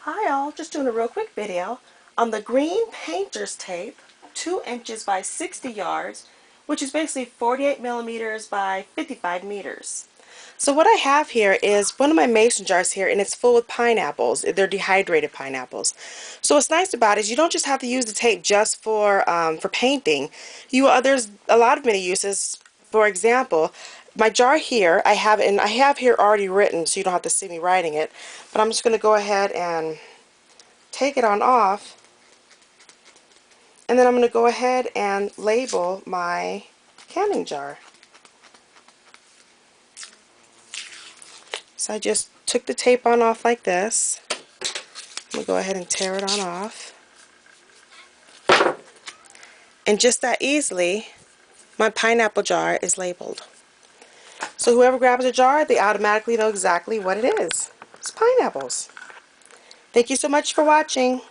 Hi all, just doing a real quick video on the green painter's tape, 2 inches by 60 yards, which is basically 48 millimeters by 55 meters. So what I have here is one of my mason jars here, and it's full with pineapples. They're dehydrated pineapples. So what's nice about it is you don't just have to use the tape just for painting. There's a lot of many uses. For example, my jar here, I have here already written, so you don't have to see me writing it. But I'm just going to go ahead and take it on off, and then I'm going to go ahead and label my canning jar. So I just took the tape on off like this. I'm going to go ahead and tear it on off. And just that easily, my pineapple jar is labeled. So whoever grabs a jar, they automatically know exactly what it is. It's pineapples. Thank you so much for watching.